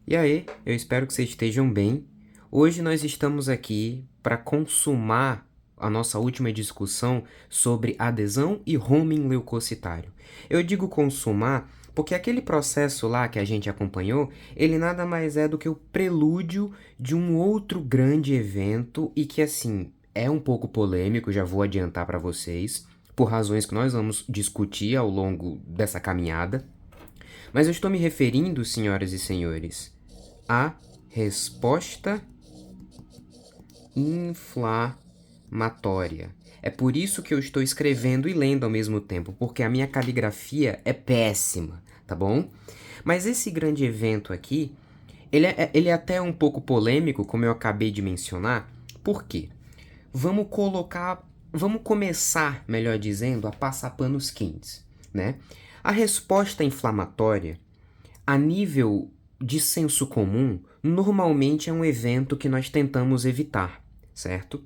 E aí, eu espero que vocês estejam bem. Hoje nós estamos aqui para consumar a nossa última discussão sobre adesão e homing leucocitário. Eu digo consumar porque aquele processo lá que a gente acompanhou, ele nada mais é do que o prelúdio de um outro grande evento e que assim, é um pouco polêmico, já vou adiantar para vocês, por razões que nós vamos discutir ao longo dessa caminhada. Mas eu estou me referindo, senhoras e senhores, à resposta inflamatória. É por isso que eu estou escrevendo e lendo ao mesmo tempo, porque a minha caligrafia é péssima, tá bom? Mas esse grande evento aqui, ele é até um pouco polêmico, como eu acabei de mencionar. Por quê? Vamos começar, melhor dizendo, a passar panos quentes, né? A resposta inflamatória, a nível de senso comum, normalmente é um evento que nós tentamos evitar, certo?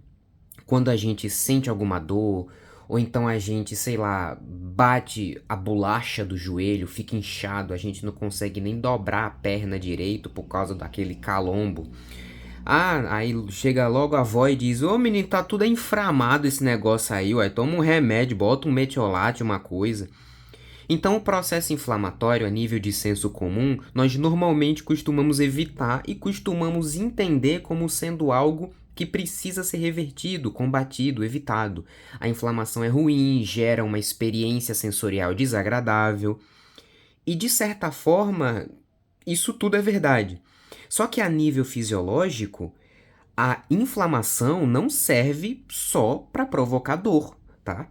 Quando a gente sente alguma dor, ou então a gente, sei lá, bate a bolacha do joelho, fica inchado, a gente não consegue nem dobrar a perna direito por causa daquele calombo. Ah, aí chega logo a avó e diz: Ô menino, tá tudo inflamado esse negócio aí, ué, toma um remédio, bota um metiolate, uma coisa. Então, o processo inflamatório, a nível de senso comum, nós normalmente costumamos evitar e costumamos entender como sendo algo que precisa ser revertido, combatido, evitado. A inflamação é ruim, gera uma experiência sensorial desagradável. E, de certa forma, isso tudo é verdade. Só que a nível fisiológico, a inflamação não serve só para provocar dor, tá?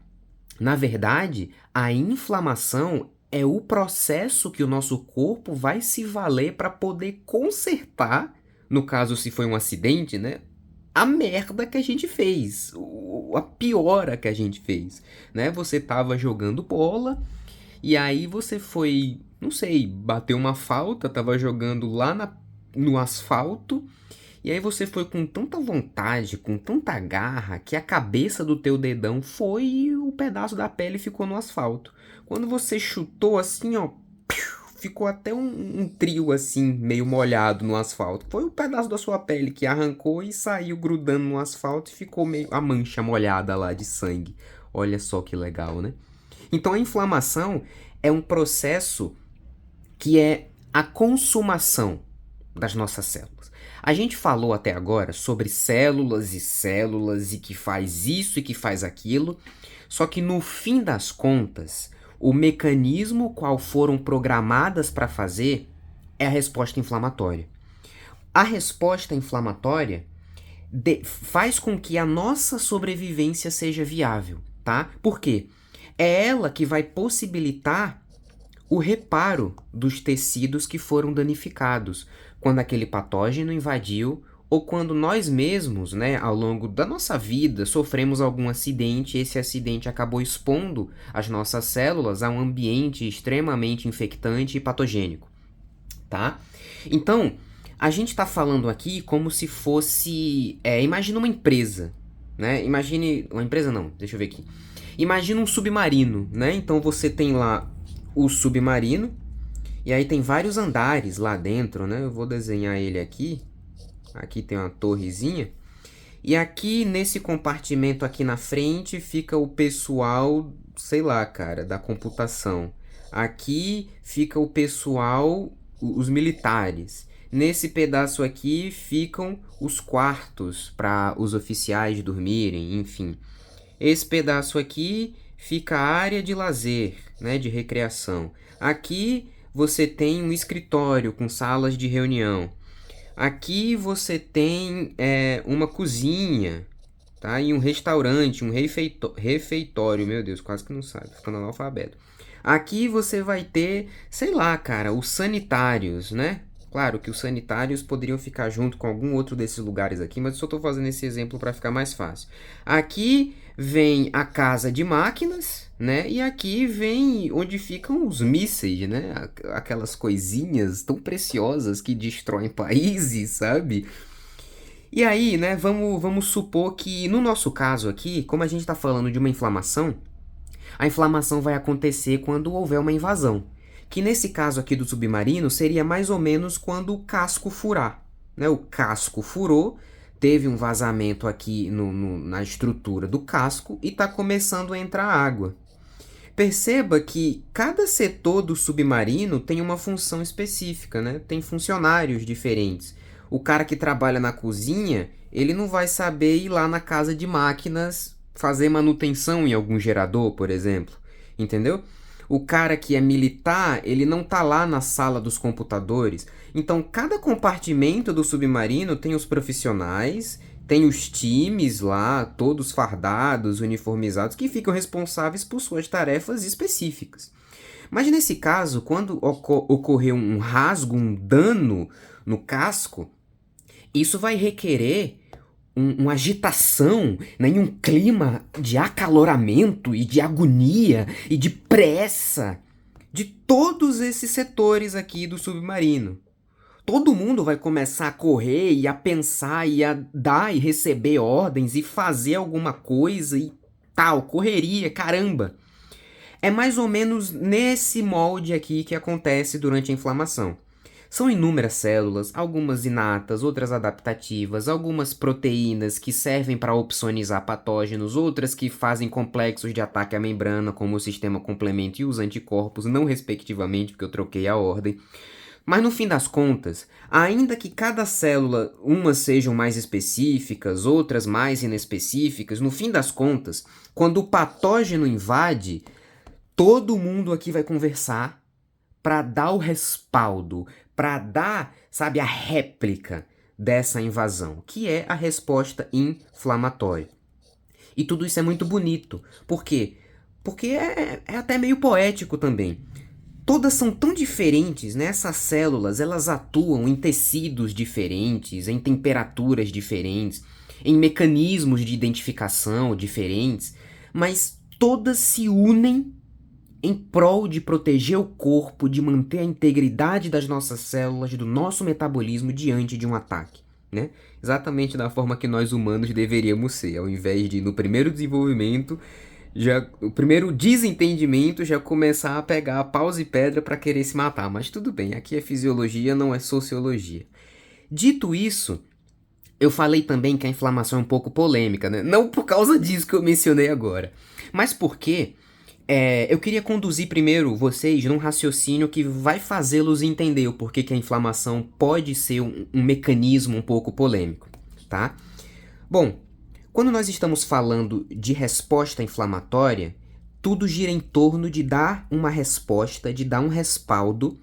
Na verdade, a inflamação é o processo que o nosso corpo vai se valer para poder consertar, no caso se foi um acidente, né? A merda que a gente fez, a piora que a gente fez, né? Você tava jogando bola e aí você foi, não sei, bateu uma falta, tava jogando lá no asfalto e aí você foi com tanta vontade, com tanta garra, que a cabeça do teu dedão foi e o pedaço da pele ficou no asfalto. Quando você chutou assim, ó, ficou até um trio assim, meio molhado no asfalto. Foi o pedaço da sua pele que arrancou e saiu grudando no asfalto e ficou meio a mancha molhada lá de sangue. Olha só que legal, né? Então a inflamação é um processo que é a consumação das nossas células. A gente falou até agora sobre células e que faz isso e que faz aquilo, só que no fim das contas, o mecanismo qual foram programadas para fazer é a resposta inflamatória. A resposta inflamatória faz com que a nossa sobrevivência seja viável, tá? Por quê? É ela que vai possibilitar o reparo dos tecidos que foram danificados quando aquele patógeno invadiu ou quando nós mesmos, né, ao longo da nossa vida, sofremos algum acidente e esse acidente acabou expondo as nossas células a um ambiente extremamente infectante e patogênico, tá? Então, a gente está falando aqui como se fosse, imagina uma empresa, né? Imagine uma empresa não, deixa eu ver aqui. Imagina um submarino, né? Então você tem lá o submarino e aí tem vários andares lá dentro, né? Eu vou desenhar ele aqui. Aqui tem uma torrezinha. E aqui nesse compartimento aqui na frente fica o pessoal, sei lá, cara, da computação. Aqui fica o pessoal, os militares. Nesse pedaço aqui ficam os quartos para os oficiais dormirem, enfim. Esse pedaço aqui fica a área de lazer, né, de recreação. Aqui você tem um escritório com salas de reunião. Aqui você tem uma cozinha, tá? E um restaurante, um refeitório. Meu Deus, quase que não sabe, ficando analfabeto. Aqui você vai ter, sei lá, cara, os sanitários, né? Claro que os sanitários poderiam ficar junto com algum outro desses lugares aqui, mas eu só estou fazendo esse exemplo para ficar mais fácil. Aqui vem a casa de máquinas, né? E aqui vem onde ficam os mísseis, né? Aquelas coisinhas tão preciosas que destroem países, sabe? E aí, né, vamos supor que no nosso caso aqui, como a gente está falando de uma inflamação, a inflamação vai acontecer quando houver uma invasão. que nesse caso aqui do submarino seria mais ou menos quando o casco furar, né? O casco furou, teve um vazamento aqui na estrutura do casco e está começando a entrar água. Perceba que cada setor do submarino tem uma função específica, né? Tem funcionários diferentes. O cara que trabalha na cozinha, ele não vai saber ir lá na casa de máquinas fazer manutenção em algum gerador, por exemplo. Entendeu? O cara que é militar, ele não tá lá na sala dos computadores. Então, cada compartimento do submarino tem os profissionais, tem os times lá, todos fardados, uniformizados, que ficam responsáveis por suas tarefas específicas. Mas nesse caso, quando ocorrer um rasgo, um dano no casco, isso vai requerer uma agitação, né, e um clima de acaloramento e de agonia e de pressa de todos esses setores aqui do submarino. Todo mundo vai começar a correr e a pensar e a dar e receber ordens e fazer alguma coisa e tal, correria, caramba. É mais ou menos nesse molde aqui que acontece durante a inflamação. São inúmeras células, algumas inatas, outras adaptativas, algumas proteínas que servem para opsonizar patógenos, outras que fazem complexos de ataque à membrana, como o sistema complemento e os anticorpos, não respectivamente, porque eu troquei a ordem. Mas no fim das contas, ainda que cada célula, umas sejam mais específicas, outras mais inespecíficas, no fim das contas, quando o patógeno invade, todo mundo aqui vai conversar para dar o respaldo, para dar, sabe, a réplica dessa invasão, que é a resposta inflamatória. E tudo isso é muito bonito. Por quê? Porque é até meio poético também. Todas são tão diferentes, né? Essas células, elas atuam em tecidos diferentes, em temperaturas diferentes, em mecanismos de identificação diferentes, mas todas se unem em prol de proteger o corpo, de manter a integridade das nossas células, do nosso metabolismo diante de um ataque, né? Exatamente da forma que nós humanos deveríamos ser, ao invés de, no primeiro desenvolvimento, o primeiro desentendimento já começar a pegar paus e pedra para querer se matar. Mas tudo bem, aqui é fisiologia, não é sociologia. Dito isso, eu falei também que a inflamação é um pouco polêmica, né? Não por causa disso que eu mencionei agora, mas porque eu queria conduzir primeiro vocês num raciocínio que vai fazê-los entender o porquê que a inflamação pode ser um mecanismo um pouco polêmico, tá? Bom, quando nós estamos falando de resposta inflamatória, tudo gira em torno de dar uma resposta, de dar um respaldo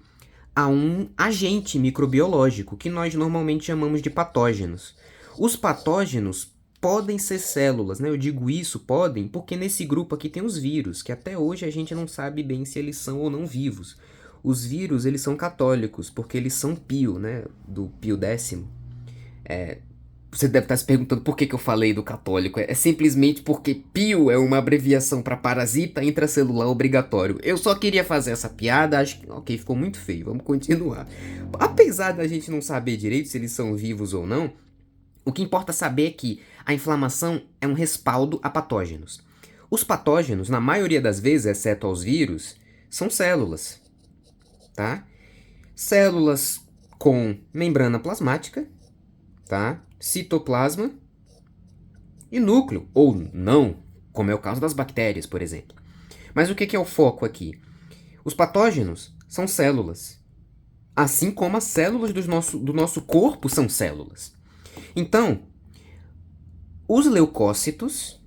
a um agente microbiológico, que nós normalmente chamamos de patógenos. Os patógenos podem ser células, né? Eu digo isso, podem, porque nesse grupo aqui tem os vírus, que até hoje a gente não sabe bem se eles são ou não vivos. Os vírus, eles são católicos, porque eles são Pio, né? Do Pio X. Você deve estar se perguntando por que eu falei do católico. É simplesmente porque Pio é uma abreviação para parasita intracelular obrigatório. Eu só queria fazer essa piada, acho que... Ok, ficou muito feio, vamos continuar. Apesar da gente não saber direito se eles são vivos ou não, o que importa saber é que a inflamação é um respaldo a patógenos. Os patógenos, na maioria das vezes, exceto aos vírus, são células, tá? Células com membrana plasmática, tá? Citoplasma e núcleo, ou não, como é o caso das bactérias, por exemplo. Mas o que é o foco aqui? Os patógenos são células, assim como as células do nosso corpo são células. Então, os leucócitos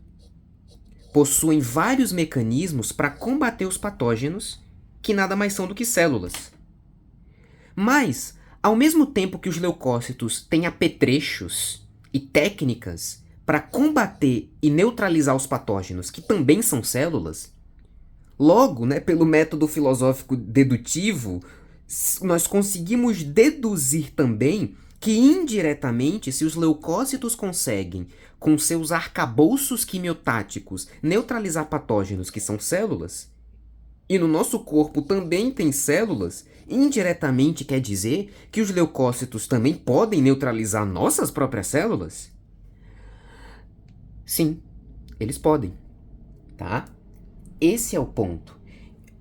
possuem vários mecanismos para combater os patógenos, que nada mais são do que células. Mas, ao mesmo tempo que os leucócitos têm apetrechos e técnicas para combater e neutralizar os patógenos, que também são células, logo, né, pelo método filosófico dedutivo, nós conseguimos deduzir também que indiretamente, se os leucócitos conseguem, com seus arcabouços quimiotáticos, neutralizar patógenos que são células, e no nosso corpo também tem células, indiretamente quer dizer que os leucócitos também podem neutralizar nossas próprias células? Sim, eles podem, tá? Esse é o ponto.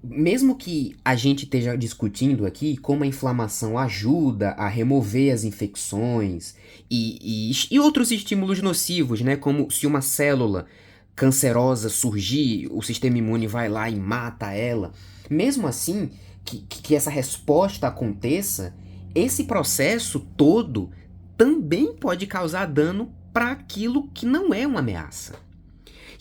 mesmo que a gente esteja discutindo aqui como a inflamação ajuda a remover as infecções e outros estímulos nocivos, né? Como se uma célula cancerosa surgir, o sistema imune vai lá e mata ela. Mesmo assim, que essa resposta aconteça, esse processo todo também pode causar dano para aquilo que não é uma ameaça.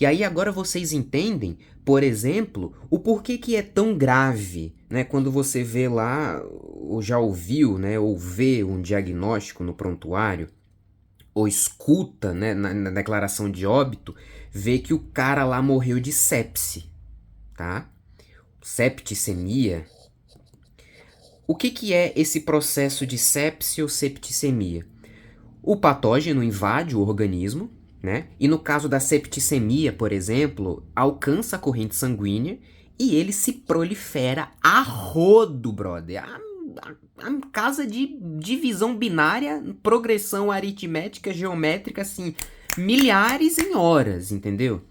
E aí agora vocês entendem, por exemplo, o porquê que é tão grave, né? Quando você vê lá, ou já ouviu, né? Ou vê um diagnóstico no prontuário, ou escuta, né? Na declaração de óbito, vê que o cara lá morreu de sepse, tá? Septicemia. O que é esse processo de sepse ou septicemia? O patógeno invade o organismo, né? E no caso da septicemia, por exemplo, alcança a corrente sanguínea e ele se prolifera a rodo, brother. A casa de divisão binária, progressão aritmética, geométrica, assim, milhares em horas, entendeu?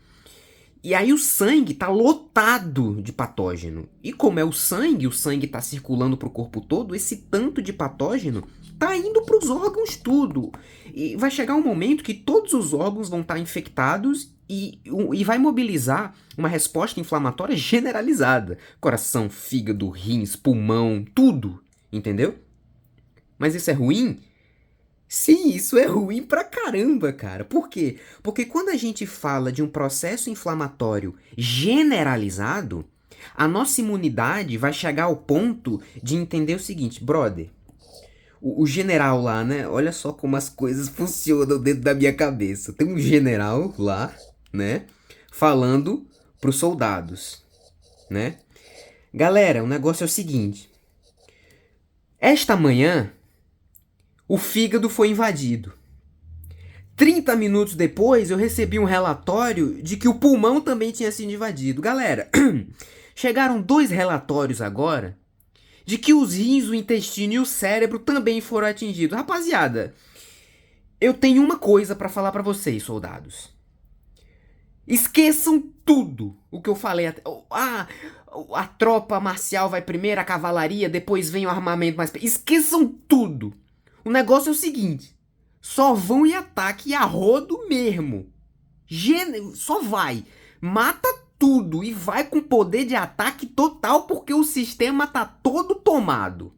E aí o sangue tá lotado de patógeno. E como é o sangue tá circulando pro corpo todo, esse tanto de patógeno tá indo pros órgãos tudo. E vai chegar um momento que todos os órgãos vão estar infectados e vai mobilizar uma resposta inflamatória generalizada. Coração, fígado, rins, pulmão, tudo. Entendeu? Mas isso é ruim? Sim, isso é ruim pra caramba, cara. Por quê? Porque quando a gente fala de um processo inflamatório generalizado, a nossa imunidade vai chegar ao ponto de entender o seguinte, brother, o general lá, né? Olha só como as coisas funcionam dentro da minha cabeça. Tem um general lá, né? Falando pros soldados, né? Galera, o negócio é o seguinte. Esta manhã, o fígado foi invadido. 30 minutos depois, eu recebi um relatório de que o pulmão também tinha sido invadido. Galera, chegaram 2 relatórios agora de que os rins, o intestino e o cérebro também foram atingidos. Rapaziada, eu tenho uma coisa pra falar pra vocês, soldados. Esqueçam tudo o que eu falei. A tropa marcial vai primeiro, a cavalaria, depois vem o armamento mais... Esqueçam tudo. O negócio é o seguinte. Só vão em ataque a rodo mesmo. Só vai. Mata tudo e vai com poder de ataque total porque o sistema tá todo tomado.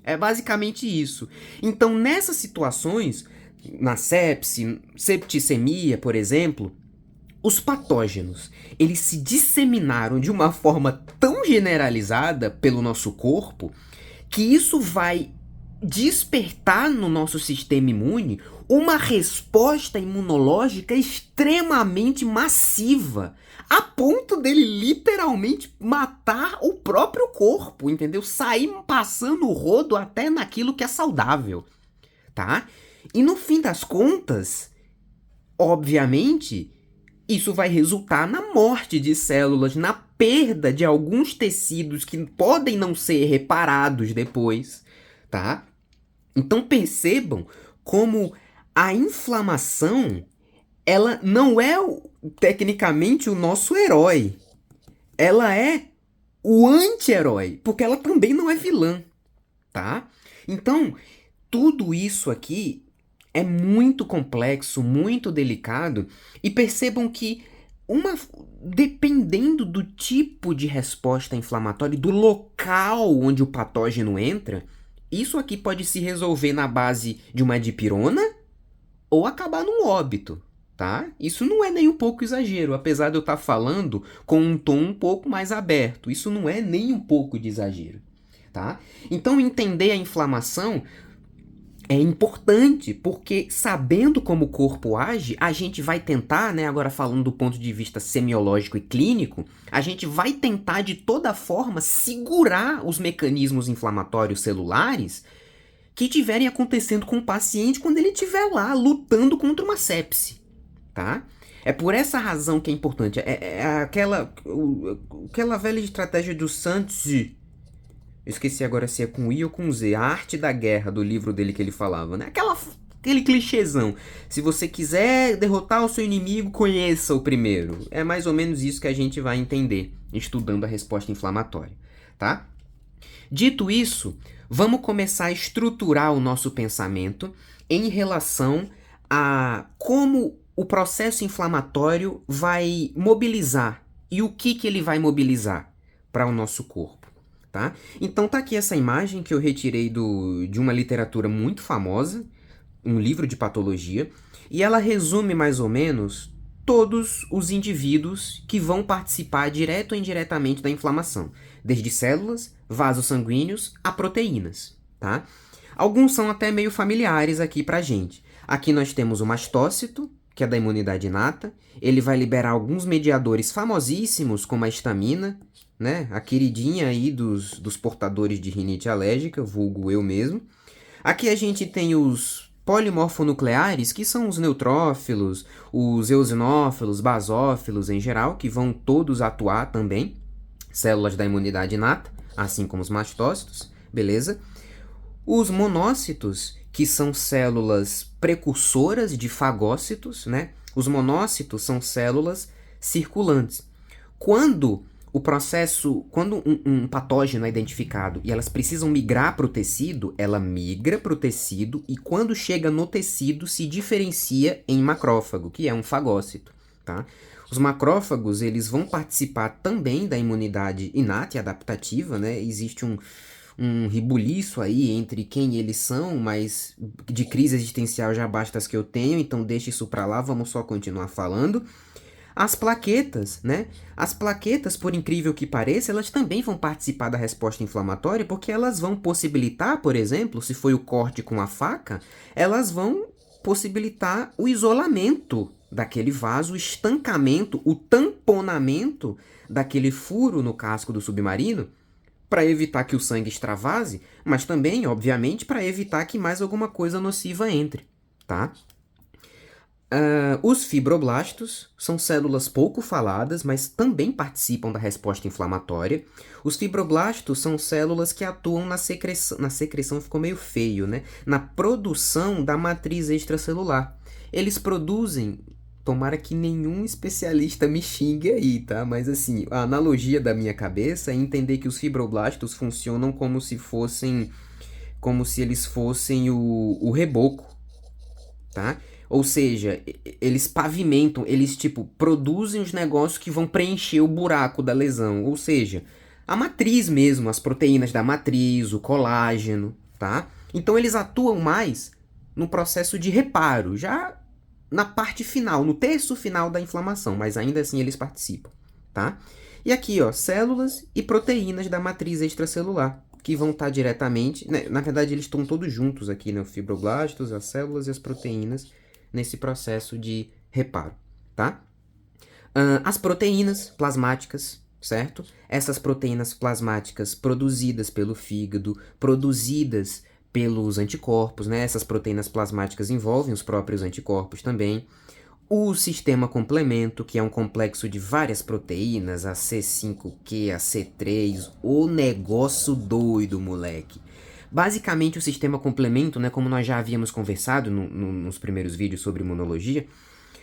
É basicamente isso. Então, nessas situações, na sepse, septicemia, por exemplo, os patógenos, eles se disseminaram de uma forma tão generalizada pelo nosso corpo que isso vai despertar no nosso sistema imune uma resposta imunológica extremamente massiva, a ponto dele literalmente matar o próprio corpo, entendeu? Sair passando o rodo até naquilo que é saudável, tá? E no fim das contas, obviamente, isso vai resultar na morte de células, na perda de alguns tecidos que podem não ser reparados depois, tá? Então percebam como a inflamação, ela não é tecnicamente o nosso herói. Ela é o anti-herói, porque ela também não é vilã, tá? Então, tudo isso aqui é muito complexo, muito delicado, e percebam que dependendo do tipo de resposta inflamatória, do local onde o patógeno entra, isso aqui pode se resolver na base de uma dipirona ou acabar num óbito, tá? Isso não é nem um pouco exagero, apesar de eu estar falando com um tom um pouco mais aberto. Isso não é nem um pouco de exagero, tá? Então entender a inflamação é importante, porque sabendo como o corpo age, a gente vai tentar, né, agora falando do ponto de vista semiológico e clínico, a gente vai tentar de toda forma segurar os mecanismos inflamatórios celulares que estiverem acontecendo com o paciente quando ele estiver lá lutando contra uma sepse, tá? É por essa razão que é importante. É aquela velha estratégia do Sun-Tzu. Eu esqueci agora se é com I ou com Z. A Arte da Guerra, do livro dele que ele falava, né? Aquela aquele clichêzão. Se você quiser derrotar o seu inimigo, conheça o primeiro. É mais ou menos isso que a gente vai entender estudando a resposta inflamatória, tá? Dito isso, vamos começar a estruturar o nosso pensamento em relação a como o processo inflamatório vai mobilizar e o que ele vai mobilizar para o nosso corpo, tá? Então tá aqui essa imagem que eu retirei de uma literatura muito famosa, um livro de patologia, e ela resume mais ou menos todos os indivíduos que vão participar direto ou indiretamente da inflamação, desde células, vasos sanguíneos a proteínas, tá? Alguns são até meio familiares aqui pra gente. Aqui nós temos o mastócito, que é da imunidade inata. Ele vai liberar alguns mediadores famosíssimos, como a histamina, né? A queridinha aí dos portadores de rinite alérgica, vulgo eu mesmo. Aqui a gente tem os polimorfonucleares, que são os neutrófilos, os eosinófilos, basófilos em geral, que vão todos atuar também, células da imunidade inata, assim como os mastócitos, beleza? Os monócitos, que são células precursoras de fagócitos, né? Os monócitos são células circulantes. Quando um patógeno é identificado e elas precisam migrar para o tecido, ela migra para o tecido e quando chega no tecido se diferencia em macrófago, que é um fagócito, tá? Os macrófagos, eles vão participar também da imunidade inata e adaptativa, né? Existe um rebuliço aí entre quem eles são, mas de crise existencial já basta as que eu tenho, então deixa isso para lá, vamos só continuar falando. As plaquetas, né? As plaquetas, por incrível que pareça, elas também vão participar da resposta inflamatória porque elas vão possibilitar, por exemplo, se foi o corte com a faca, elas vão possibilitar o isolamento daquele vaso, o estancamento, o tamponamento daquele furo no casco do submarino para evitar que o sangue extravase, mas também, obviamente, para evitar que mais alguma coisa nociva entre, tá? Os fibroblastos são células pouco faladas, mas também participam da resposta inflamatória. Os fibroblastos são células que atuam na secreção ficou meio feio, né? Na produção da matriz extracelular. Eles produzem, tomara que nenhum especialista me xingue aí, tá? Mas assim, a analogia da minha cabeça é entender que os fibroblastos funcionam como se eles fossem o reboco, tá? Ou seja, eles pavimentam, eles tipo produzem os negócios que vão preencher o buraco da lesão, ou seja, a matriz mesmo, as proteínas da matriz, o colágeno, tá? Então eles atuam mais no processo de reparo, já na parte final, no terço final da inflamação, mas ainda assim eles participam, tá? E aqui, ó, células e proteínas da matriz extracelular, que vão estar diretamente, né? Na verdade eles estão todos juntos aqui, né? Os fibroblastos, as células e as proteínas nesse processo de reparo, tá? As proteínas plasmáticas, certo? Essas proteínas plasmáticas produzidas pelo fígado, produzidas pelos anticorpos, né? Essas proteínas plasmáticas envolvem os próprios anticorpos também. O sistema complemento, que é um complexo de várias proteínas, a C5Q, a C3, o negócio doido, moleque. Basicamente, o sistema complemento, né, como nós já havíamos conversado nos primeiros vídeos sobre imunologia,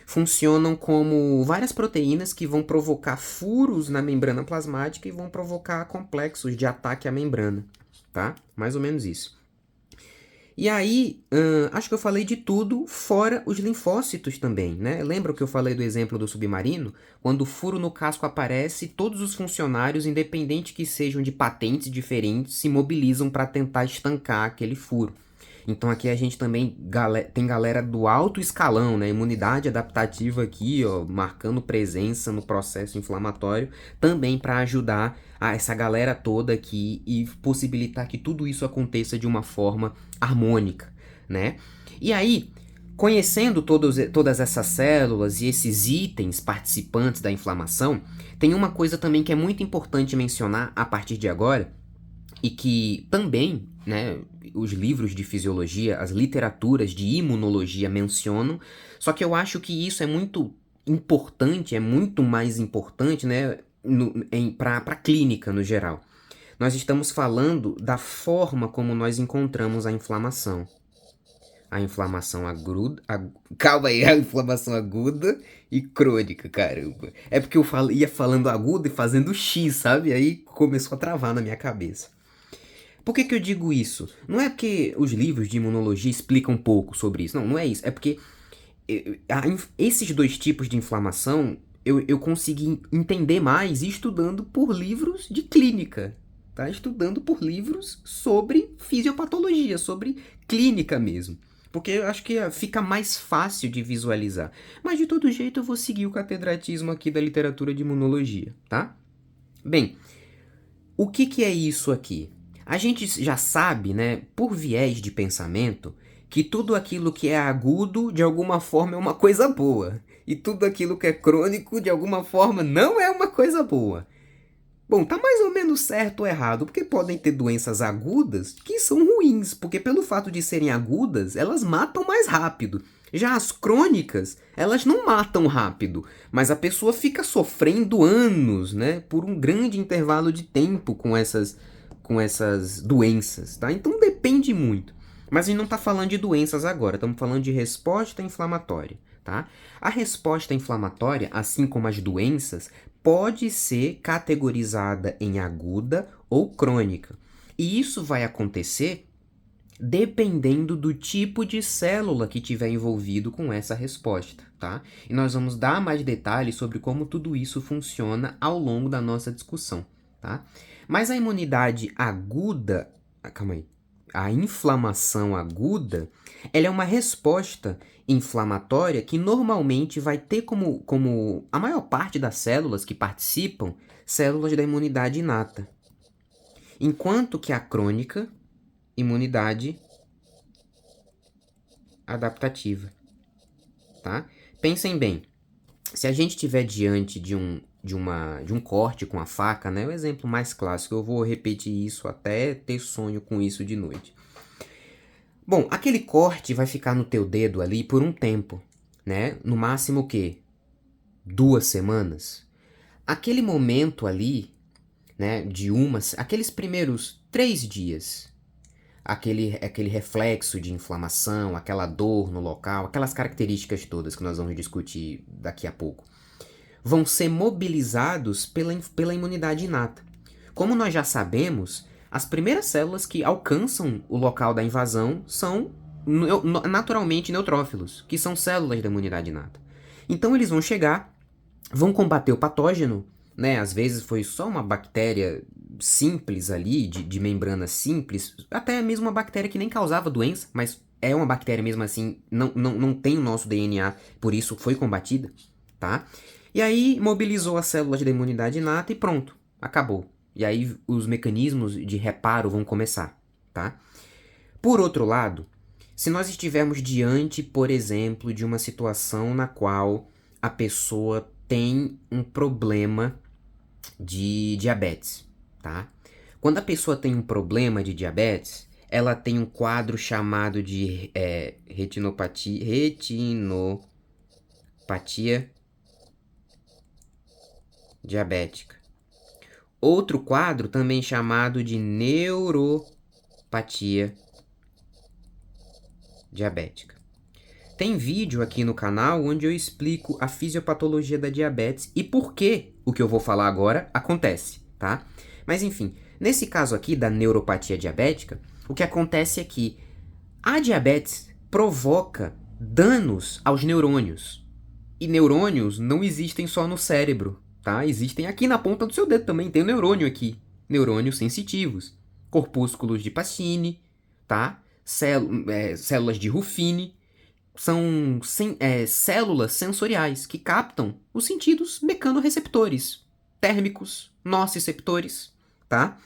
funcionam como várias proteínas que vão provocar furos na membrana plasmática e vão provocar complexos de ataque à membrana, tá? Mais ou menos isso. E aí, acho que eu falei de tudo, fora os linfócitos também, né? Lembra que eu falei do exemplo do submarino? Quando o furo no casco aparece, todos os funcionários, independente que sejam de patentes diferentes, se mobilizam para tentar estancar aquele furo. Então aqui a gente também tem galera do alto escalão, né? Imunidade adaptativa aqui, ó, marcando presença no processo inflamatório, também para ajudar essa galera toda aqui e possibilitar que tudo isso aconteça de uma forma harmônica, né? E aí, conhecendo todas essas células e esses itens participantes da inflamação, tem uma coisa também que é muito importante mencionar a partir de agora, e que também, né, os livros de fisiologia, as literaturas de imunologia mencionam, só que eu acho que isso é muito importante, é muito mais importante, né, para a clínica no geral. Nós estamos falando da forma como nós encontramos a inflamação. A inflamação aguda. Calma aí, a inflamação aguda e crônica, caramba. É porque eu ia falando aguda e fazendo X, sabe? Aí começou a travar na minha cabeça. Por que eu digo isso? Não é porque os livros de imunologia explicam pouco sobre isso. Não, não é isso. É porque esses dois tipos de inflamação eu consegui entender mais estudando por livros de clínica. Tá? Estudando por livros sobre fisiopatologia, sobre clínica mesmo. Porque eu acho que fica mais fácil de visualizar. Mas de todo jeito eu vou seguir o catedratismo aqui da literatura de imunologia, tá? Bem, o que é isso aqui? A gente já sabe, né, por viés de pensamento, que tudo aquilo que é agudo, de alguma forma, é uma coisa boa. E tudo aquilo que é crônico, de alguma forma, não é uma coisa boa. Bom, tá mais ou menos certo ou errado, porque podem ter doenças agudas que são ruins, porque pelo fato de serem agudas, elas matam mais rápido. Já as crônicas, elas não matam rápido, mas a pessoa fica sofrendo anos, né, por um grande intervalo de tempo com essas doenças, tá? Então depende muito. Mas a gente não está falando de doenças agora, estamos falando de resposta inflamatória, tá? A resposta inflamatória, assim como as doenças, pode ser categorizada em aguda ou crônica. E isso vai acontecer dependendo do tipo de célula que tiver envolvido com essa resposta, tá? E nós vamos dar mais detalhes sobre como tudo isso funciona ao longo da nossa discussão, tá? Mas a imunidade aguda, calma aí, a inflamação aguda, ela é uma resposta inflamatória que normalmente vai ter como a maior parte das células que participam, células da imunidade inata. Enquanto que a crônica, imunidade adaptativa, tá? Pensem bem, se a gente estiver diante de um corte com a faca, né? O exemplo mais clássico, eu vou repetir isso até ter sonho com isso de noite. Bom, aquele corte vai ficar no teu dedo ali por um tempo, né? No máximo o quê? 2 semanas. Aquele momento ali, né, aqueles primeiros 3 dias, aquele reflexo de inflamação, aquela dor no local, aquelas características todas que nós vamos discutir daqui a pouco, vão ser mobilizados pela imunidade inata. Como nós já sabemos, as primeiras células que alcançam o local da invasão são naturalmente neutrófilos, que são células da imunidade inata. Então eles vão chegar, vão combater o patógeno, né? Às vezes foi só uma bactéria simples ali, de membrana simples, até mesmo uma bactéria que nem causava doença, mas é uma bactéria mesmo assim, não tem o nosso DNA, por isso foi combatida, tá? E aí mobilizou as células da imunidade inata e pronto, acabou. E aí os mecanismos de reparo vão começar, tá? Por outro lado, se nós estivermos diante, por exemplo, de uma situação na qual a pessoa tem um problema de diabetes, tá? Quando a pessoa tem um problema de diabetes, ela tem um quadro chamado de retinopatia diabética. Outro quadro também chamado de neuropatia diabética. Tem vídeo aqui no canal onde eu explico a fisiopatologia da diabetes e por que o que eu vou falar agora acontece, tá? Mas enfim, nesse caso aqui da neuropatia diabética, o que acontece é que a diabetes provoca danos aos neurônios. E neurônios não existem só no cérebro, tá? Existem aqui na ponta do seu dedo também, tem um neurônio aqui. Neurônios sensitivos, corpúsculos de Pacini, tá? Células de Ruffini. São células sensoriais que captam os sentidos mecanorreceptores, térmicos, nociceptores, tá?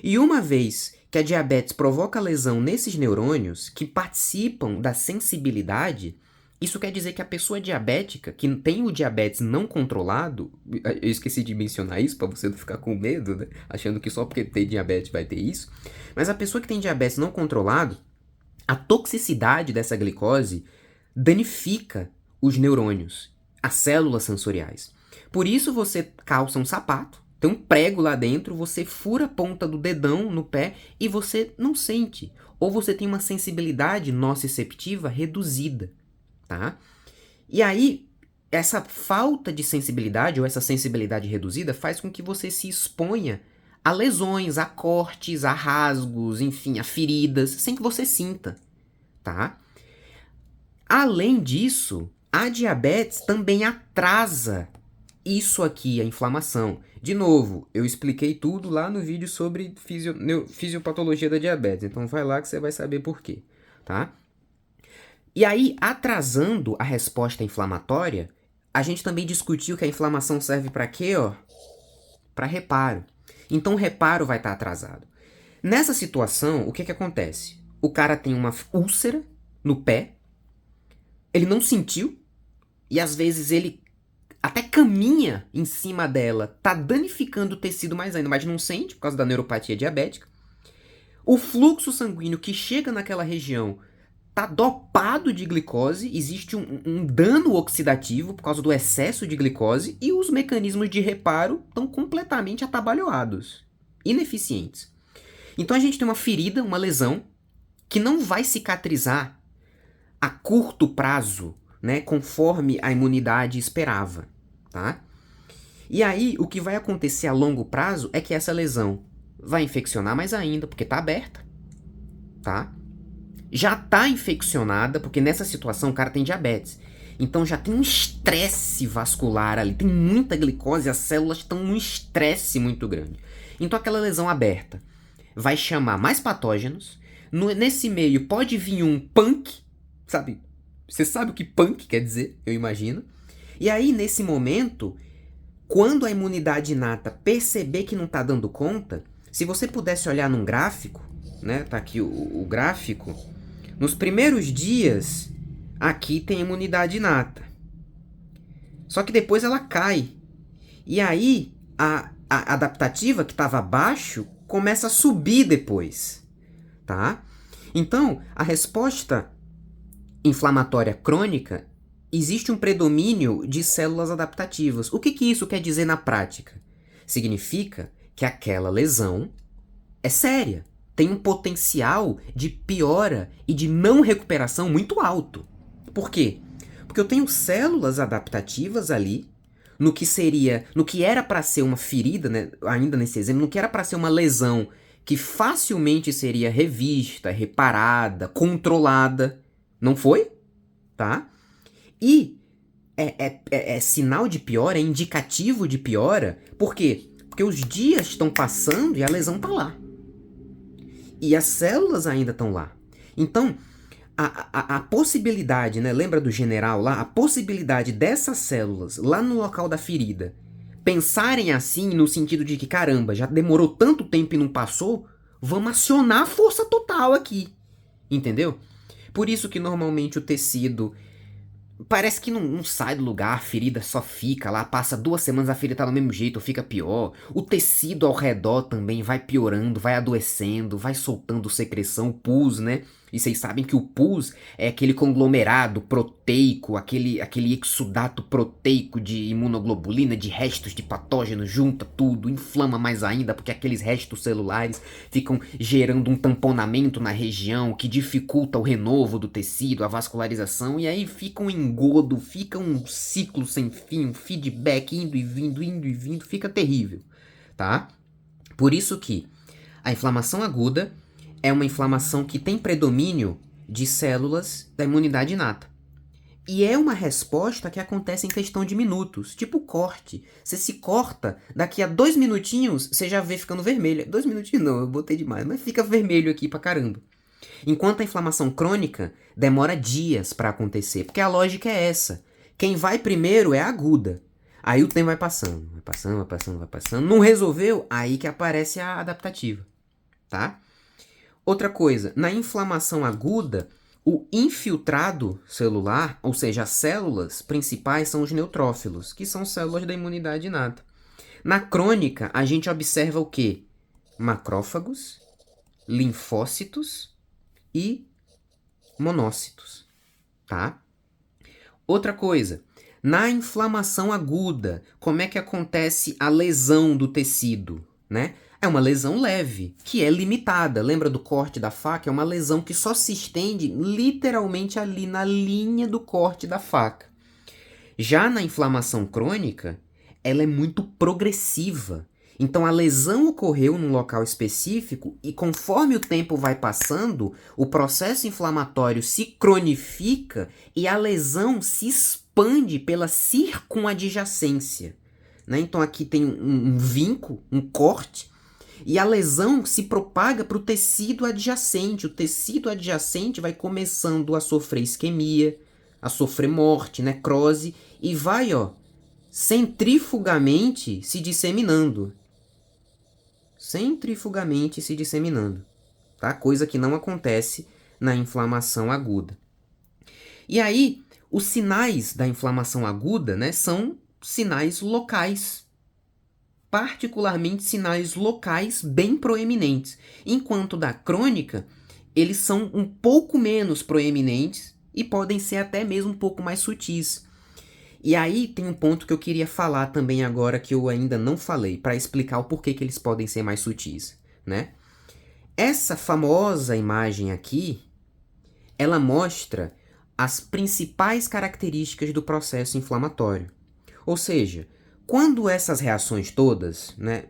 E uma vez que a diabetes provoca lesão nesses neurônios que participam da sensibilidade, isso quer dizer que a pessoa diabética, que tem o diabetes não controlado, eu esqueci de mencionar isso para você não ficar com medo, né? Achando que só porque tem diabetes vai ter isso, mas a pessoa que tem diabetes não controlado, a toxicidade dessa glicose danifica os neurônios, as células sensoriais. Por isso você calça um sapato, tem um prego lá dentro, você fura a ponta do dedão no pé e você não sente. ou você tem uma sensibilidade nociceptiva reduzida, tá? E aí, essa falta de sensibilidade ou essa sensibilidade reduzida faz com que você se exponha a lesões, a cortes, a rasgos, enfim, a feridas, sem que você sinta, tá? Além disso, a diabetes também atrasa isso aqui, a inflamação. De novo, eu expliquei tudo lá no vídeo sobre fisiopatologia da diabetes, então vai lá que você vai saber por quê, tá? E aí, atrasando a resposta inflamatória, a gente também discutiu que a inflamação serve para quê, ó? Para reparo. Então o reparo vai estar atrasado. Nessa situação, o que que acontece? O cara tem uma úlcera no pé, ele não sentiu, e às vezes ele até caminha em cima dela, tá danificando o tecido mais ainda, mas não sente por causa da neuropatia diabética. O fluxo sanguíneo que chega naquela região tá dopado de glicose, existe um dano oxidativo por causa do excesso de glicose e os mecanismos de reparo estão completamente atabalhoados, ineficientes. Então a gente tem uma ferida, uma lesão, que não vai cicatrizar a curto prazo, né, conforme a imunidade esperava, tá? E aí, o que vai acontecer a longo prazo é que essa lesão vai infeccionar mais ainda, porque tá aberta, tá? Já tá infeccionada, porque nessa situação o cara tem diabetes. Então já tem um estresse vascular ali, tem muita glicose, as células estão num estresse muito grande. Então aquela lesão aberta vai chamar mais patógenos. Nesse meio pode vir um punk, sabe? Você sabe o que punk quer dizer, eu imagino. E aí, nesse momento, quando a imunidade inata perceber que não tá dando conta, se você pudesse olhar num gráfico, né? Tá aqui o gráfico. Nos primeiros dias, aqui tem imunidade inata. Só que depois ela cai. E aí, a adaptativa, que estava abaixo, começa a subir depois, tá? Então, a resposta inflamatória crônica, existe um predomínio de células adaptativas. O que que isso quer dizer na prática? Significa que aquela lesão é séria, tem um potencial de piora e de não recuperação muito alto. Por quê? Porque eu tenho células adaptativas ali, no que era para ser uma ferida, né, ainda nesse exemplo, no que era para ser uma lesão que facilmente seria revista, reparada, controlada. Não foi? Tá? E é sinal de piora, é indicativo de piora. Por quê? Porque os dias estão passando e a lesão tá lá. E as células ainda estão lá. Então, a possibilidade, né? Lembra do general lá? A possibilidade dessas células lá no local da ferida pensarem assim no sentido de que, caramba, já demorou tanto tempo e não passou, vamos acionar a força total aqui. Entendeu? Por isso que normalmente o tecido parece que não sai do lugar, a ferida só fica lá, passa 2 semanas, a ferida tá do mesmo jeito, fica pior. O tecido ao redor também vai piorando, vai adoecendo, vai soltando secreção, o pus, né? E vocês sabem que o pus é aquele conglomerado proteico, aquele exudato proteico de imunoglobulina, de restos de patógenos, junta tudo, inflama mais ainda, porque aqueles restos celulares ficam gerando um tamponamento na região que dificulta o renovo do tecido, a vascularização, e aí fica um engodo, fica um ciclo sem fim, um feedback indo e vindo, fica terrível, tá? Por isso que a inflamação aguda é uma inflamação que tem predomínio de células da imunidade inata. E é uma resposta que acontece em questão de minutos, tipo corte. Você se corta, daqui a 2 minutinhos você já vê ficando vermelho. 2 minutinhos não, eu botei demais, mas fica vermelho aqui pra caramba. Enquanto a inflamação crônica demora dias para acontecer, porque a lógica é essa. Quem vai primeiro é a aguda. Aí o tempo vai passando. Não resolveu, aí que aparece a adaptativa, tá? Outra coisa, na inflamação aguda, o infiltrado celular, ou seja, as células principais são os neutrófilos, que são células da imunidade inata. Na crônica, a gente observa o quê? Macrófagos, linfócitos e monócitos, tá? Outra coisa, na inflamação aguda, como é que acontece a lesão do tecido, né? É uma lesão leve, que é limitada. Lembra do corte da faca? É uma lesão que só se estende literalmente ali na linha do corte da faca. Já na inflamação crônica, ela é muito progressiva. Então a lesão ocorreu num local específico e conforme o tempo vai passando, o processo inflamatório se cronifica e a lesão se expande pela circunadjacência. Né? Então aqui tem um vinco, um corte, e a lesão se propaga para o tecido adjacente. O tecido adjacente vai começando a sofrer isquemia, a sofrer morte, necrose, e vai, ó, centrifugamente se disseminando. Centrifugamente se disseminando, tá? Coisa que não acontece na inflamação aguda. E aí, os sinais da inflamação aguda, né, são sinais locais, particularmente sinais locais bem proeminentes, enquanto da crônica, eles são um pouco menos proeminentes e podem ser até mesmo um pouco mais sutis. E aí tem um ponto que eu queria falar também agora que eu ainda não falei, para explicar o porquê que eles podem ser mais sutis, né? Essa famosa imagem aqui, ela mostra as principais características do processo inflamatório. Ou seja, quando essas reações todas, né,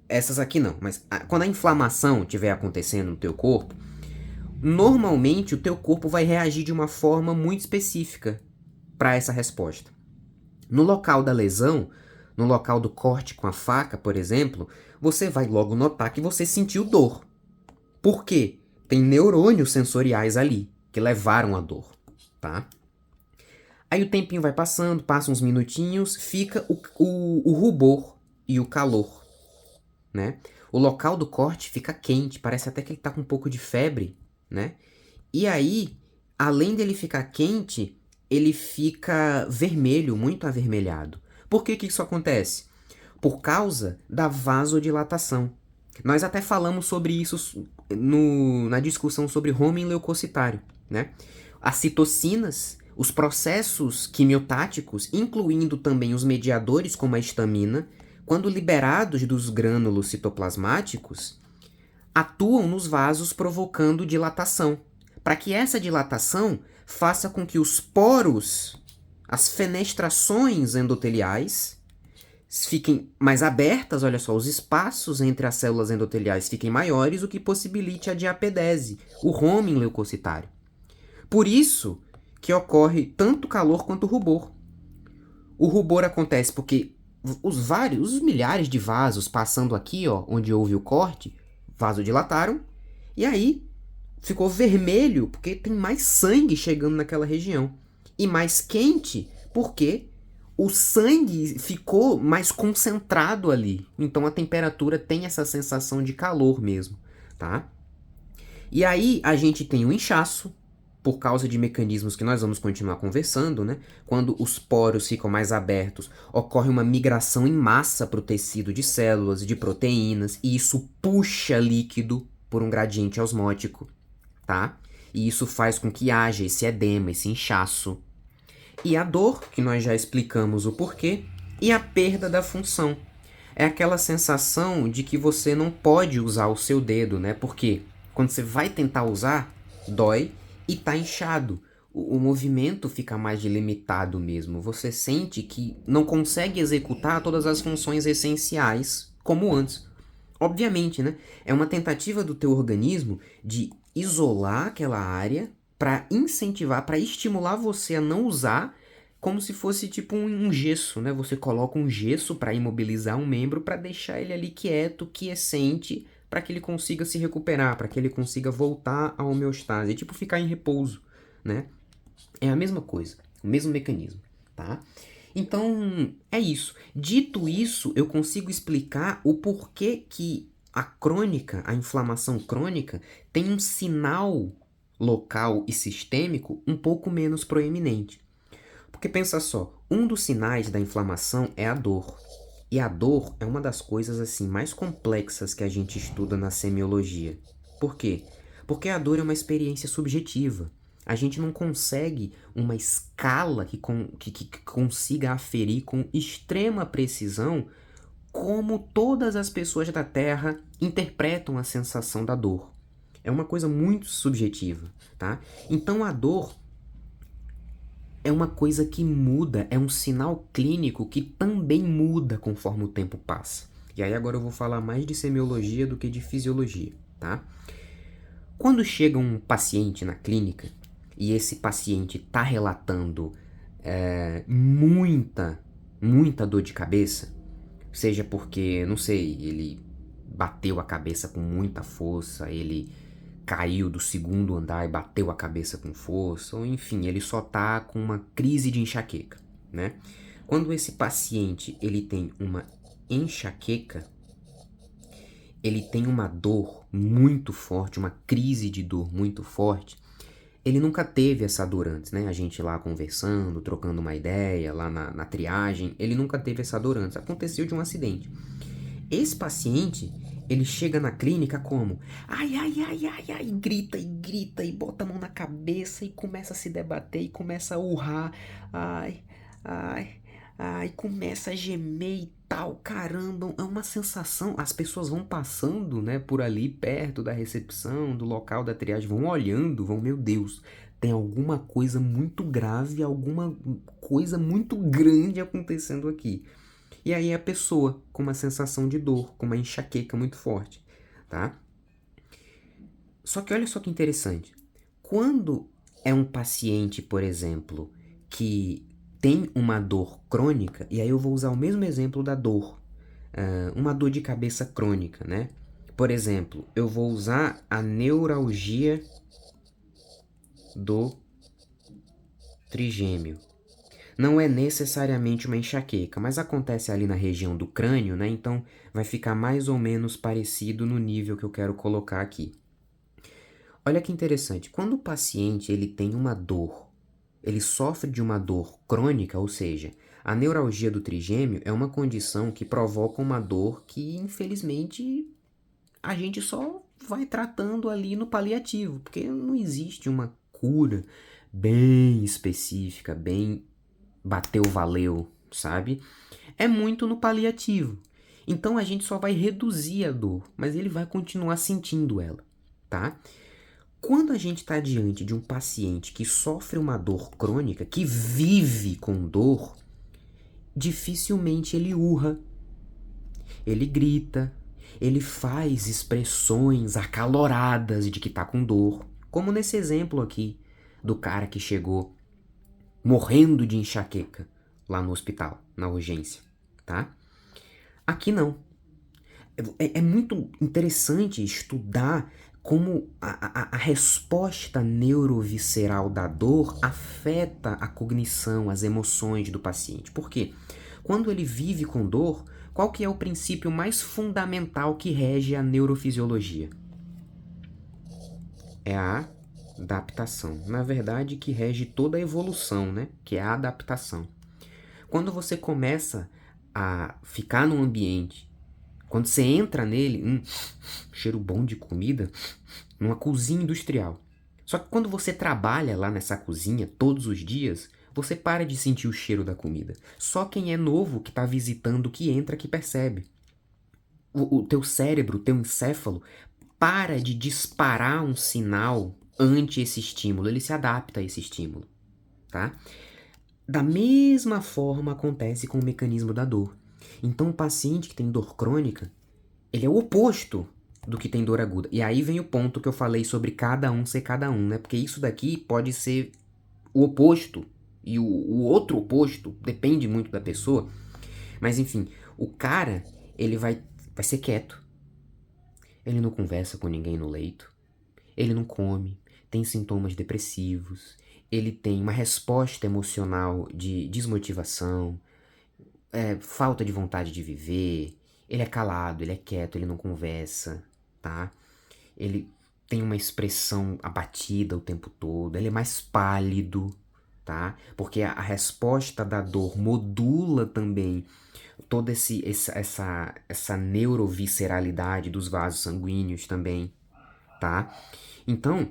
essas aqui não, mas quando a inflamação estiver acontecendo no teu corpo, normalmente o teu corpo vai reagir de uma forma muito específica para essa resposta. No local da lesão, no local do corte com a faca, por exemplo, você vai logo notar que você sentiu dor. Por quê? Tem neurônios sensoriais ali que levaram a dor, tá? Aí o tempinho vai passando, passa uns minutinhos, fica o rubor e o calor, né? O local do corte fica quente, parece até que ele tá com um pouco de febre, né? E aí, além dele ficar quente, ele fica vermelho, muito avermelhado. Por que que isso acontece? Por causa da vasodilatação. Nós até falamos sobre isso na discussão sobre homem leucocitário, né? As citocinas, os processos quimiotáticos, incluindo também os mediadores como a histamina, quando liberados dos grânulos citoplasmáticos, atuam nos vasos provocando dilatação, para que essa dilatação faça com que os poros, as fenestrações endoteliais, fiquem mais abertas, olha só, os espaços entre as células endoteliais fiquem maiores, o que possibilite a diapedese, o homing leucocitário. Por isso que ocorre tanto calor quanto rubor. O rubor acontece porque os milhares de vasos passando aqui, ó, onde houve o corte, vasodilataram, e aí ficou vermelho porque tem mais sangue chegando naquela região. E mais quente porque o sangue ficou mais concentrado ali. Então a temperatura tem essa sensação de calor mesmo, tá? E aí a gente tem o inchaço, por causa de mecanismos que nós vamos continuar conversando, né? Quando os poros ficam mais abertos, ocorre uma migração em massa para o tecido de células e de proteínas, e isso puxa líquido por um gradiente osmótico, tá? E isso faz com que haja esse edema, esse inchaço. E a dor, que nós já explicamos o porquê, e a perda da função. É aquela sensação de que você não pode usar o seu dedo, né? Porque quando você vai tentar usar, dói e tá inchado. O movimento fica mais delimitado mesmo. Você sente que não consegue executar todas as funções essenciais como antes. Obviamente, né? É uma tentativa do teu organismo de isolar aquela área para incentivar, para estimular você a não usar, como se fosse tipo um gesso, né? Você coloca um gesso para imobilizar um membro, para deixar ele ali quieto, quiescente, para que ele consiga se recuperar, para que ele consiga voltar à homeostase, é tipo ficar em repouso, né? É a mesma coisa, o mesmo mecanismo, tá? Então, é isso. Dito isso, eu consigo explicar o porquê que a crônica, a inflamação crônica, tem um sinal local e sistêmico um pouco menos proeminente. Porque pensa só, um dos sinais da inflamação é a dor. E a dor é uma das coisas assim mais complexas que a gente estuda na semiologia. Por quê? Porque a dor é uma experiência subjetiva. A gente não consegue uma escala que consiga aferir com extrema precisão como todas as pessoas da Terra interpretam a sensação da dor. É uma coisa muito subjetiva, tá? Então a dor é uma coisa que muda, é um sinal clínico que também muda conforme o tempo passa. E aí agora eu vou falar mais de semiologia do que de fisiologia, tá? Quando chega um paciente na clínica e esse paciente está relatando muita dor de cabeça, seja porque, não sei, ele bateu a cabeça com muita força, ele caiu do segundo andar e bateu a cabeça com força, ou enfim, ele só tá com uma crise de enxaqueca, né? Quando esse paciente ele tem uma enxaqueca, ele tem uma dor muito forte, uma crise de dor muito forte, ele nunca teve essa dor antes, né? A gente lá conversando, trocando uma ideia, lá na triagem, ele nunca teve essa dor antes. Aconteceu de um acidente. Esse paciente, ele chega na clínica como? Ai, ai, ai, ai, ai, e grita, e bota a mão na cabeça, e começa a se debater, e começa a urrar. Ai, ai, ai, começa a gemer e tal. Caramba, é uma sensação. As pessoas vão passando, né, por ali, perto da recepção, do local da triagem, vão olhando, meu Deus, tem alguma coisa muito grave, alguma coisa muito grande acontecendo aqui. E aí a pessoa com uma sensação de dor, com uma enxaqueca muito forte, tá? Só que olha só que interessante. Quando é um paciente, por exemplo, que tem uma dor crônica, e aí eu vou usar o mesmo exemplo da dor, uma dor de cabeça crônica, né? Por exemplo, eu vou usar a neuralgia do trigêmeo. Não é necessariamente uma enxaqueca, mas acontece ali na região do crânio, né? Então vai ficar mais ou menos parecido no nível que eu quero colocar aqui. Olha que interessante, quando o paciente ele tem uma dor, ele sofre de uma dor crônica, ou seja, a neuralgia do trigêmeo é uma condição que provoca uma dor que, infelizmente, a gente só vai tratando ali no paliativo, porque não existe uma cura bem específica, bem bateu, valeu, sabe? É muito no paliativo. Então a gente só vai reduzir a dor, mas ele vai continuar sentindo ela, tá? Quando a gente está diante de um paciente que sofre uma dor crônica, que vive com dor, dificilmente ele urra, ele grita, ele faz expressões acaloradas de que tá com dor, como nesse exemplo aqui do cara que chegou morrendo de enxaqueca lá no hospital, na urgência, tá? Aqui não. É muito interessante estudar como a resposta neurovisceral da dor afeta a cognição, as emoções do paciente. Por quê? Quando ele vive com dor, qual que é o princípio mais fundamental que rege a neurofisiologia? É a adaptação. Na verdade, que rege toda a evolução, né? Que é a adaptação. Quando você começa a ficar num ambiente, quando você entra nele, cheiro bom de comida, numa cozinha industrial. Só que quando você trabalha lá nessa cozinha todos os dias, você para de sentir o cheiro da comida. Só quem é novo que está visitando, que entra, que percebe. O teu cérebro, o teu encéfalo, para de disparar um sinal ante esse estímulo. Ele se adapta a esse estímulo, tá? Da mesma forma acontece com o mecanismo da dor. Então o paciente que tem dor crônica, ele é o oposto do que tem dor aguda. E aí vem o ponto que eu falei sobre cada um ser cada um, né? Porque isso daqui pode ser o oposto. E o outro oposto depende muito da pessoa. Mas enfim, o cara, ele vai ser quieto. Ele não conversa com ninguém no leito. Ele não come. Tem sintomas depressivos. Ele tem uma resposta emocional de desmotivação, falta de vontade de viver. Ele é calado, ele é quieto, ele não conversa, tá? Ele tem uma expressão abatida o tempo todo, ele é mais pálido, tá? Porque a resposta da dor modula também toda essa neurovisceralidade dos vasos sanguíneos também, tá? Então,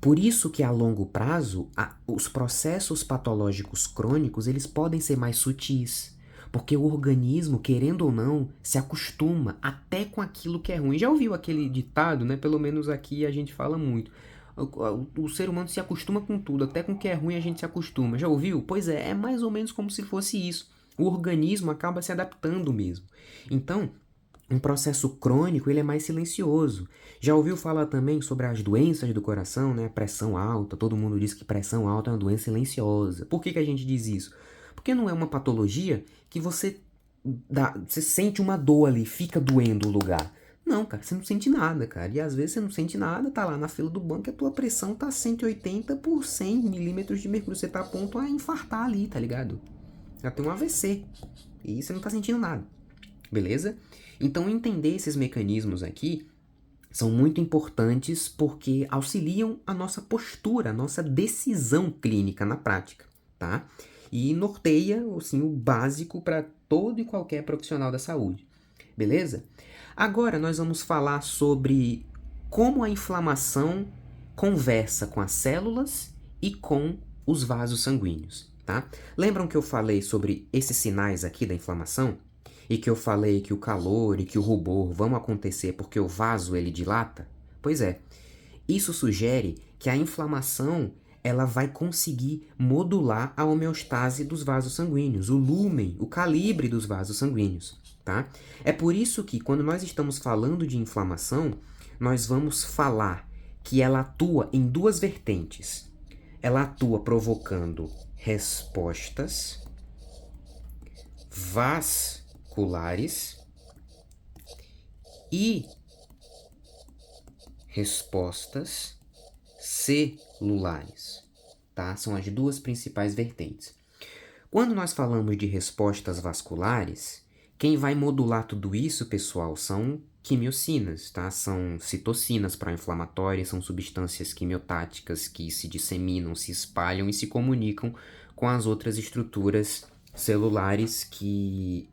por isso que a longo prazo, os processos patológicos crônicos, eles podem ser mais sutis. Porque o organismo, querendo ou não, se acostuma até com aquilo que é ruim. Já ouviu aquele ditado, né? Pelo menos aqui a gente fala muito. O ser humano se acostuma com tudo, até com o que é ruim a gente se acostuma. Já ouviu? Pois é mais ou menos como se fosse isso. O organismo acaba se adaptando mesmo. Então, um processo crônico, ele é mais silencioso. Já ouviu falar também sobre as doenças do coração, né? Pressão alta. Todo mundo diz que pressão alta é uma doença silenciosa. Por que a gente diz isso? Porque não é uma patologia que você sente uma dor ali, fica doendo o lugar. Não, cara, você não sente nada, cara. E às vezes você não sente nada, tá lá na fila do banco e a tua pressão tá 180 por 100 milímetros de mercúrio. Você tá a ponto a infartar ali, tá ligado? Já tem um AVC. E você não tá sentindo nada. Beleza? Então, entender esses mecanismos aqui são muito importantes porque auxiliam a nossa postura, a nossa decisão clínica na prática, tá? E norteia, assim, o básico para todo e qualquer profissional da saúde, beleza? Agora nós vamos falar sobre como a inflamação conversa com as células e com os vasos sanguíneos, tá? Lembram que eu falei sobre esses sinais aqui da inflamação? E que eu falei que o calor e que o rubor vão acontecer porque o vaso ele dilata? Pois é, isso sugere que a inflamação ela vai conseguir modular a homeostase dos vasos sanguíneos, o lúmen, o calibre dos vasos sanguíneos, tá? É por isso que quando nós estamos falando de inflamação, nós vamos falar que ela atua em duas vertentes. Ela atua provocando respostas vasculares e respostas celulares, tá? São as duas principais vertentes. Quando nós falamos de respostas vasculares, quem vai modular tudo isso, pessoal, são quimiocinas, tá? São citocinas pró-inflamatórias, são substâncias quimiotáticas que se disseminam, se espalham e se comunicam com as outras estruturas celulares e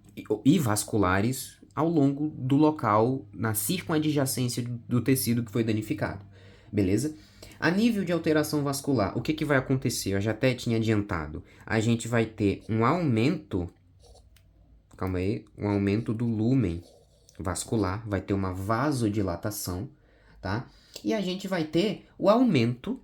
vasculares ao longo do local, na circunadjacência do tecido que foi danificado. Beleza? A nível de alteração vascular, o que vai acontecer? Eu já até tinha adiantado. A gente vai ter um aumento, um aumento do lúmen vascular, vai ter uma vasodilatação, tá? E a gente vai ter o aumento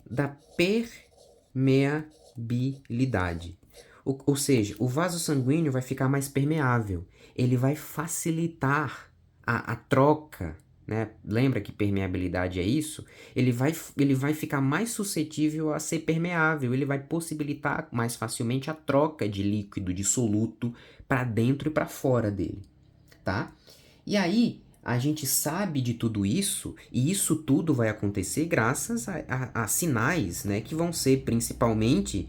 da permeabilidade. Ou seja, o vaso sanguíneo vai ficar mais permeável. Ele vai facilitar a troca, né? Lembra que permeabilidade é isso? Ele vai ficar mais suscetível a ser permeável. Ele vai possibilitar mais facilmente a troca de líquido dissoluto para dentro e para fora dele, tá? E aí, a gente sabe de tudo isso, e isso tudo vai acontecer graças a sinais, né, que vão ser principalmente,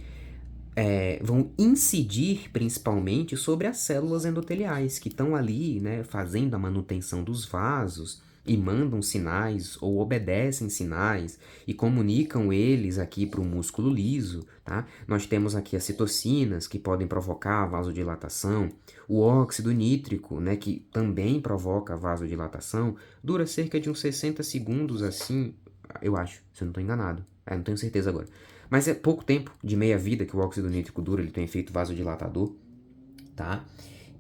vão incidir principalmente sobre as células endoteliais, que estão ali, né, fazendo a manutenção dos vasos, e mandam sinais ou obedecem sinais e comunicam eles aqui para o músculo liso, tá? Nós temos aqui as citocinas que podem provocar vasodilatação, o óxido nítrico, né, que também provoca vasodilatação, dura cerca de uns 60 segundos assim, eu acho, se eu não estou enganado, não tenho certeza agora. Mas é pouco tempo de meia vida que o óxido nítrico dura, ele tem efeito vasodilatador, tá?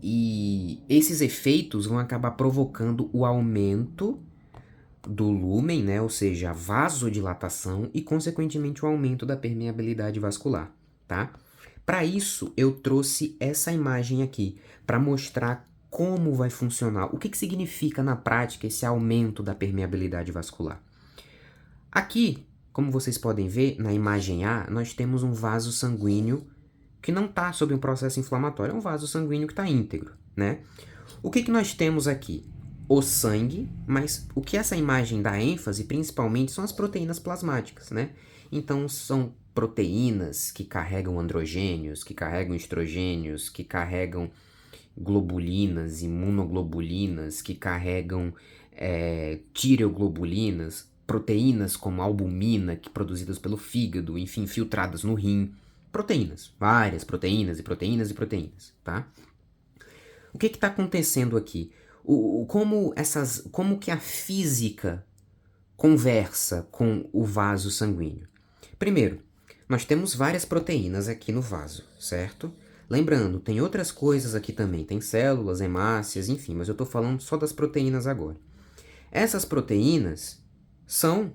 E esses efeitos vão acabar provocando o aumento do lúmen, né? Ou seja, a vasodilatação e, consequentemente, o aumento da permeabilidade vascular, tá? Para isso, eu trouxe essa imagem aqui, para mostrar como vai funcionar, o que significa na prática esse aumento da permeabilidade vascular. Aqui, como vocês podem ver, na imagem A, nós temos um vaso sanguíneo que não está sob um processo inflamatório, é um vaso sanguíneo que está íntegro, né? O que nós temos aqui? O sangue, mas o que essa imagem dá ênfase, principalmente, são as proteínas plasmáticas, né? Então, são proteínas que carregam androgênios, que carregam estrogênios, que carregam globulinas, imunoglobulinas, que carregam tireoglobulinas, proteínas como albumina, que produzidas pelo fígado, enfim, filtradas no rim. Proteínas, várias proteínas e proteínas e proteínas, tá? O que está acontecendo aqui? Como que a física conversa com o vaso sanguíneo? Primeiro, nós temos várias proteínas aqui no vaso, certo? Lembrando, tem outras coisas aqui também, tem células, hemácias, enfim, mas eu estou falando só das proteínas agora. Essas proteínas são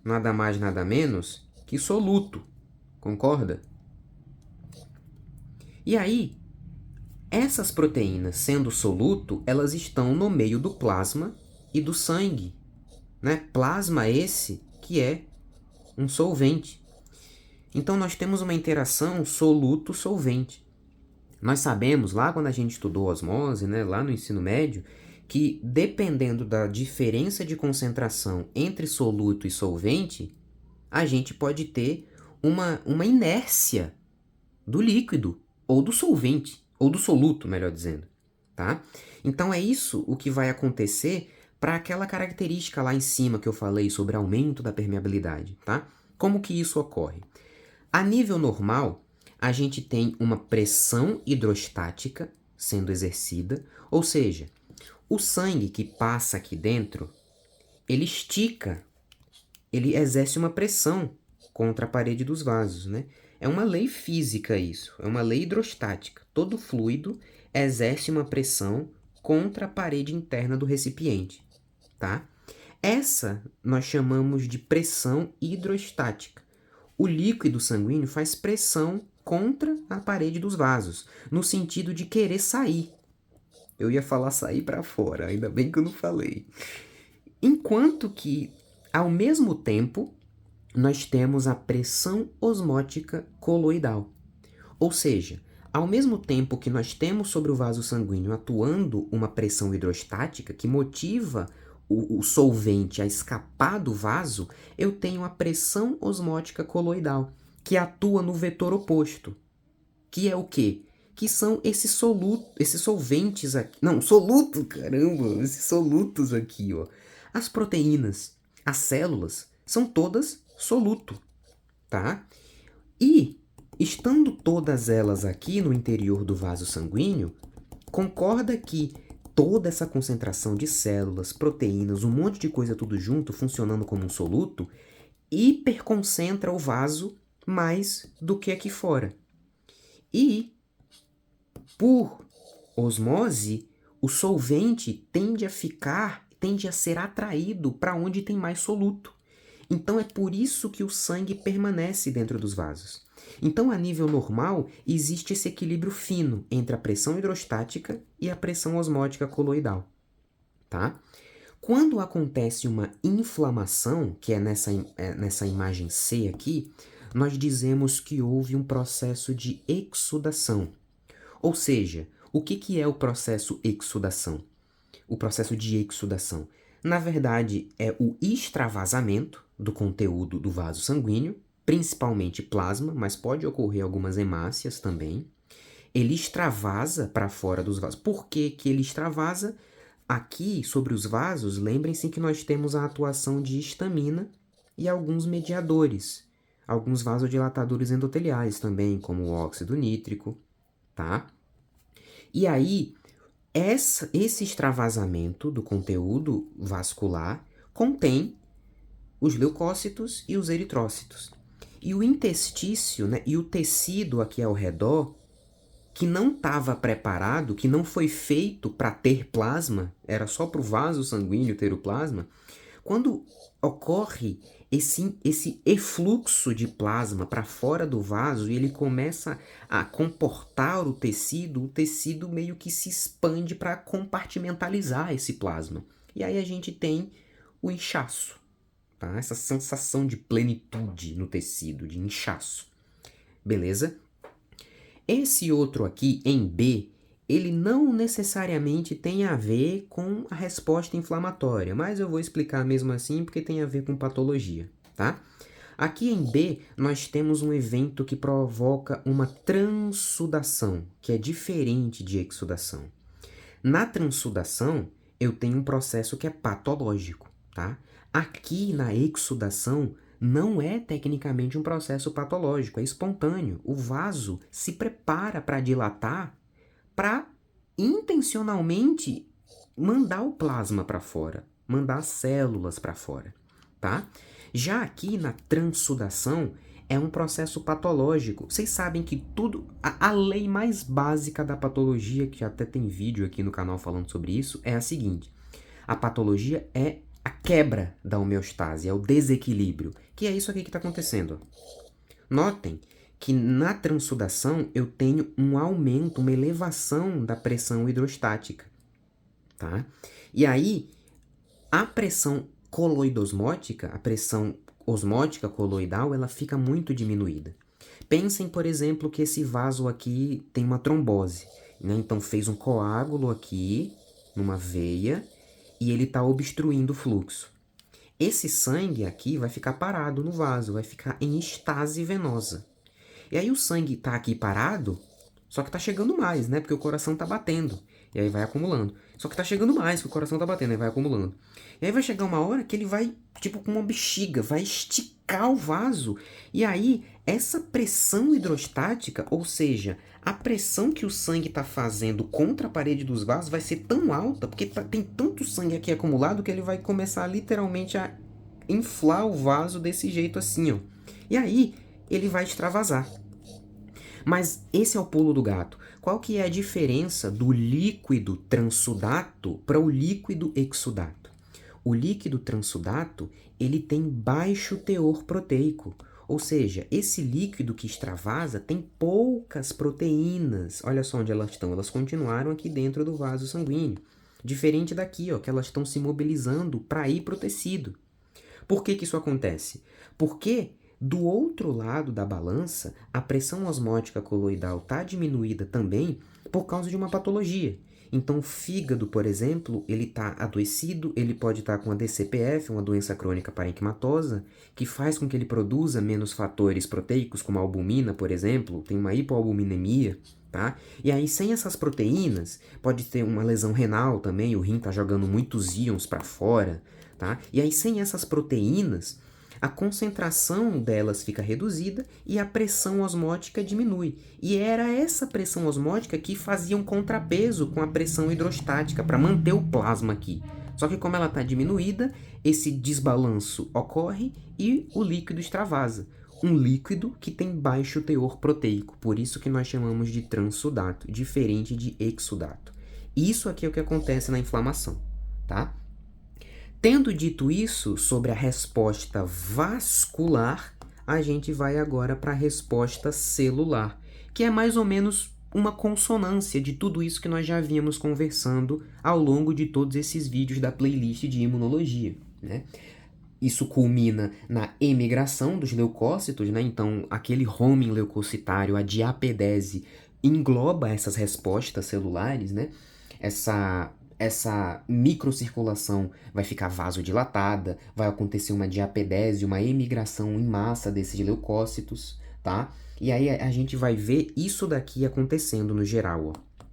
nada mais, nada menos que soluto, concorda? E aí, essas proteínas, sendo soluto, elas estão no meio do plasma e do sangue, né? Plasma esse que é um solvente. Então, nós temos uma interação soluto-solvente. Nós sabemos, lá quando a gente estudou osmose, né, lá no ensino médio, que dependendo da diferença de concentração entre soluto e solvente, a gente pode ter uma inércia do líquido, ou do solvente, ou do soluto, melhor dizendo, tá? Então é isso o que vai acontecer para aquela característica lá em cima que eu falei sobre aumento da permeabilidade, tá? Como que isso ocorre? A nível normal, a gente tem uma pressão hidrostática sendo exercida, ou seja, o sangue que passa aqui dentro, ele estica, ele exerce uma pressão contra a parede dos vasos, né? É uma lei física isso, é uma lei hidrostática. Todo fluido exerce uma pressão contra a parede interna do recipiente, tá? Essa nós chamamos de pressão hidrostática. O líquido sanguíneo faz pressão contra a parede dos vasos, no sentido de querer sair. Eu ia falar sair para fora, ainda bem que eu não falei. Enquanto que, ao mesmo tempo, nós temos a pressão osmótica coloidal. Ou seja, ao mesmo tempo que nós temos sobre o vaso sanguíneo atuando uma pressão hidrostática que motiva o solvente a escapar do vaso, eu tenho a pressão osmótica coloidal, que atua no vetor oposto. Que é o quê? Que são esses solventes aqui. Não, soluto, caramba! Esses solutos aqui, ó. As proteínas, as células, são todas soluto, tá? E, estando todas elas aqui no interior do vaso sanguíneo, concorda que toda essa concentração de células, proteínas, um monte de coisa tudo junto, funcionando como um soluto, hiperconcentra o vaso mais do que aqui fora. E, por osmose, o solvente tende a ser atraído para onde tem mais soluto. Então é por isso que o sangue permanece dentro dos vasos. Então, a nível normal, existe esse equilíbrio fino entre a pressão hidrostática e a pressão osmótica coloidal, tá? Quando acontece uma inflamação, que é nessa imagem C aqui, nós dizemos que houve um processo de exsudação. Ou seja, o que é o processo exsudação? O processo de exsudação, na verdade, é o extravasamento do conteúdo do vaso sanguíneo, principalmente plasma, mas pode ocorrer algumas hemácias também. Ele extravasa para fora dos vasos. Por que que ele extravasa? Aqui, sobre os vasos, lembrem-se que nós temos a atuação de histamina e alguns mediadores, alguns vasodilatadores endoteliais também, como o óxido nítrico, tá? E aí, esse extravasamento do conteúdo vascular contém os leucócitos e os eritrócitos. E o intestício, né, e o tecido aqui ao redor, que não estava preparado, que não foi feito para ter plasma, era só para o vaso sanguíneo ter o plasma, quando ocorre esse efluxo de plasma para fora do vaso e ele começa a comportar o tecido meio que se expande para compartimentalizar esse plasma. E aí a gente tem o inchaço, tá? Essa sensação de plenitude no tecido, de inchaço. Beleza? Esse outro aqui, em B, ele não necessariamente tem a ver com a resposta inflamatória, mas eu vou explicar mesmo assim porque tem a ver com patologia, tá? Aqui em B, nós temos um evento que provoca uma transsudação, que é diferente de exsudação. Na transsudação, eu tenho um processo que é patológico, tá? Aqui na exsudação, não é tecnicamente um processo patológico, é espontâneo. O vaso se prepara para dilatar para intencionalmente mandar o plasma para fora, mandar as células para fora, tá? Já aqui na transsudação é um processo patológico. Vocês sabem que tudo, a lei mais básica da patologia, que até tem vídeo aqui no canal falando sobre isso, é a seguinte: a patologia é a quebra da homeostase, é o desequilíbrio, que é isso aqui que está acontecendo. Notem que na transsudação eu tenho um aumento, uma elevação da pressão hidrostática, tá? E aí, a pressão coloidosmótica, a pressão osmótica coloidal, ela fica muito diminuída. Pensem, por exemplo, que esse vaso aqui tem uma trombose, né? Então fez um coágulo aqui, numa veia, e ele está obstruindo o fluxo. Esse sangue aqui vai ficar parado no vaso, vai ficar em estase venosa. E aí o sangue está aqui parado, só que está chegando mais, né? Porque o coração está batendo. E aí vai acumulando. Só que está chegando mais, porque o coração está batendo, e vai acumulando. E aí vai chegar uma hora que ele vai, tipo, com uma bexiga, vai esticar o vaso. E aí, essa pressão hidrostática, ou seja, a pressão que o sangue está fazendo contra a parede dos vasos vai ser tão alta, porque tem tanto sangue aqui acumulado que ele vai começar literalmente a inflar o vaso desse jeito assim, ó. E aí, ele vai extravasar. Mas esse é o pulo do gato. Qual que é a diferença do líquido transsudato para o líquido exsudato? O líquido transsudato, ele tem baixo teor proteico. Ou seja, esse líquido que extravasa tem poucas proteínas. Olha só onde elas estão. Elas continuaram aqui dentro do vaso sanguíneo. Diferente daqui, ó, que elas estão se mobilizando para ir para o tecido. Por que isso acontece? Porque do outro lado da balança, a pressão osmótica coloidal está diminuída também por causa de uma patologia. Então, o fígado, por exemplo, ele está adoecido, ele pode estar com a DCPF, uma doença crônica parenquimatosa, que faz com que ele produza menos fatores proteicos, como a albumina, por exemplo, tem uma hipoalbuminemia, tá? E aí, sem essas proteínas, pode ter uma lesão renal também, o rim está jogando muitos íons para fora, tá? E aí, sem essas proteínas, a concentração delas fica reduzida e a pressão osmótica diminui. E era essa pressão osmótica que fazia um contrapeso com a pressão hidrostática para manter o plasma aqui. Só que como ela está diminuída, esse desbalanço ocorre e o líquido extravasa. Um líquido que tem baixo teor proteico, por isso que nós chamamos de transsudato, diferente de exsudato. Isso aqui é o que acontece na inflamação, tá? Tendo dito isso sobre a resposta vascular, a gente vai agora para a resposta celular, que é mais ou menos uma consonância de tudo isso que nós já vínhamos conversando ao longo de todos esses vídeos da playlist de imunologia, né? Isso culmina na emigração dos leucócitos, né? Então, aquele homing leucocitário, a diapedese, engloba essas respostas celulares, né? Essa microcirculação vai ficar vasodilatada, vai acontecer uma diapedese, uma emigração em massa desses leucócitos, tá? E aí a gente vai ver isso daqui acontecendo no geral, ó.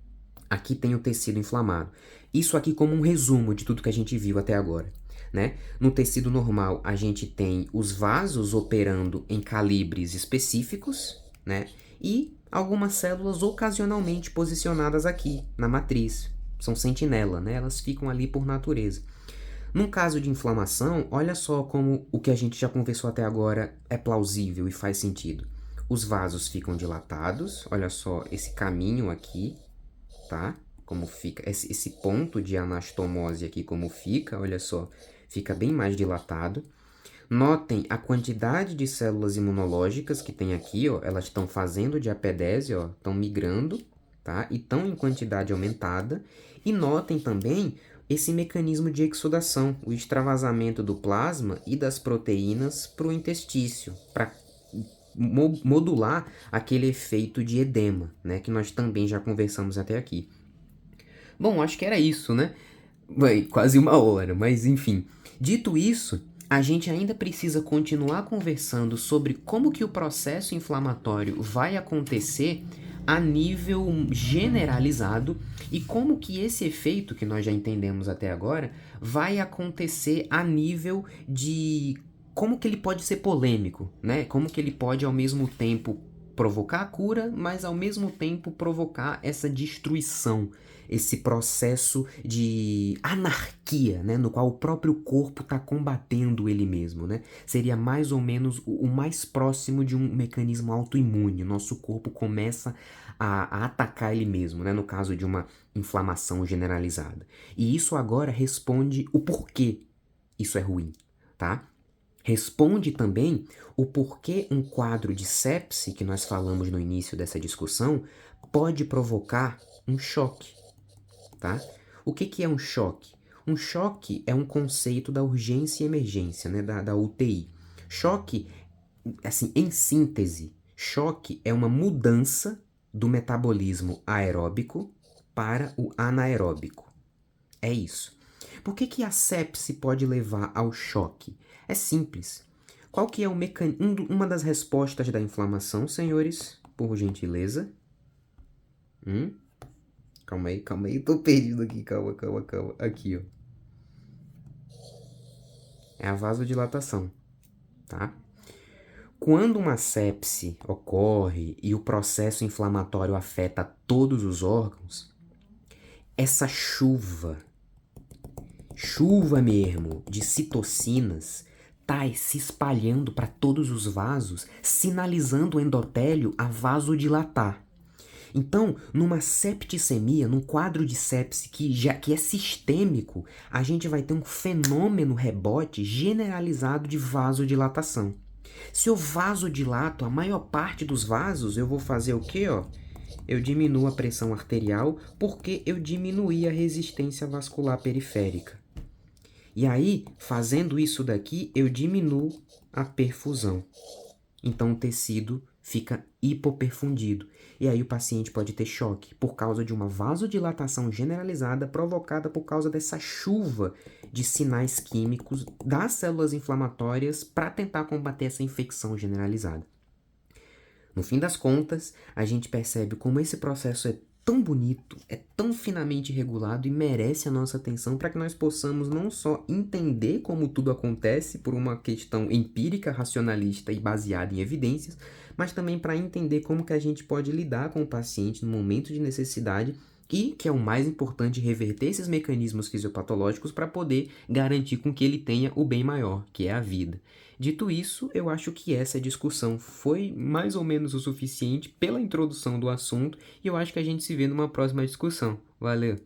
Aqui tem o tecido inflamado. Isso aqui como um resumo de tudo que a gente viu até agora, né? No tecido normal, a gente tem os vasos operando em calibres específicos, né? E algumas células ocasionalmente posicionadas aqui na matriz. São sentinela, né? Elas ficam ali por natureza. Num caso de inflamação, olha só como o que a gente já conversou até agora é plausível e faz sentido. Os vasos ficam dilatados, olha só esse caminho aqui, tá? Como fica, esse ponto de anastomose aqui como fica, olha só, fica bem mais dilatado. Notem a quantidade de células imunológicas que tem aqui, ó, elas estão fazendo diapedese, ó, estão migrando, tá? E estão em quantidade aumentada. E notem também esse mecanismo de exsudação, o extravasamento do plasma e das proteínas para o intestício, para modular aquele efeito de edema, né? Que nós também já conversamos até aqui. Bom, acho que era isso, né? Vai, quase uma hora, mas enfim. Dito isso, a gente ainda precisa continuar conversando sobre como que o processo inflamatório vai acontecer a nível generalizado e como que esse efeito que nós já entendemos até agora vai acontecer a nível de como que ele pode ser polêmico, né? Como que ele pode ao mesmo tempo provocar a cura, mas ao mesmo tempo provocar essa destruição, esse processo de anarquia, né, no qual o próprio corpo está combatendo ele mesmo, né? Seria mais ou menos o mais próximo de um mecanismo autoimune. Nosso corpo começa a atacar ele mesmo, né, no caso de uma inflamação generalizada. E isso agora responde o porquê isso é ruim, tá? Responde também o porquê um quadro de sepse, que nós falamos no início dessa discussão, pode provocar um choque, tá? O que que é um choque? Um choque é um conceito da urgência e emergência, né, da UTI. Choque, assim, em síntese, choque é uma mudança do metabolismo aeróbico para o anaeróbico. É isso. Por que que a sepse pode levar ao choque? É simples. Qual que é uma das respostas da inflamação, senhores? Por gentileza. Calma aí, tô perdido aqui. Calma. Aqui, ó. É a vasodilatação, tá? Quando uma sepse ocorre e o processo inflamatório afeta todos os órgãos, essa chuva mesmo de citocinas tá se espalhando para todos os vasos, sinalizando o endotélio a vasodilatar. Então, numa septicemia, num quadro de sepse que é sistêmico, a gente vai ter um fenômeno rebote generalizado de vasodilatação. Se eu vasodilato a maior parte dos vasos, eu vou fazer o quê, ó? Eu diminuo a pressão arterial porque eu diminuí a resistência vascular periférica. E aí, fazendo isso daqui, eu diminuo a perfusão. Então o tecido fica hipoperfundido. E aí o paciente pode ter choque por causa de uma vasodilatação generalizada provocada por causa dessa chuva de sinais químicos das células inflamatórias para tentar combater essa infecção generalizada. No fim das contas, a gente percebe como esse processo é tão bonito, é tão finamente regulado e merece a nossa atenção para que nós possamos não só entender como tudo acontece por uma questão empírica, racionalista e baseada em evidências, mas também para entender como que a gente pode lidar com o paciente no momento de necessidade e, que é o mais importante, reverter esses mecanismos fisiopatológicos para poder garantir com que ele tenha o bem maior, que é a vida. Dito isso, eu acho que essa discussão foi mais ou menos o suficiente pela introdução do assunto e eu acho que a gente se vê numa próxima discussão. Valeu!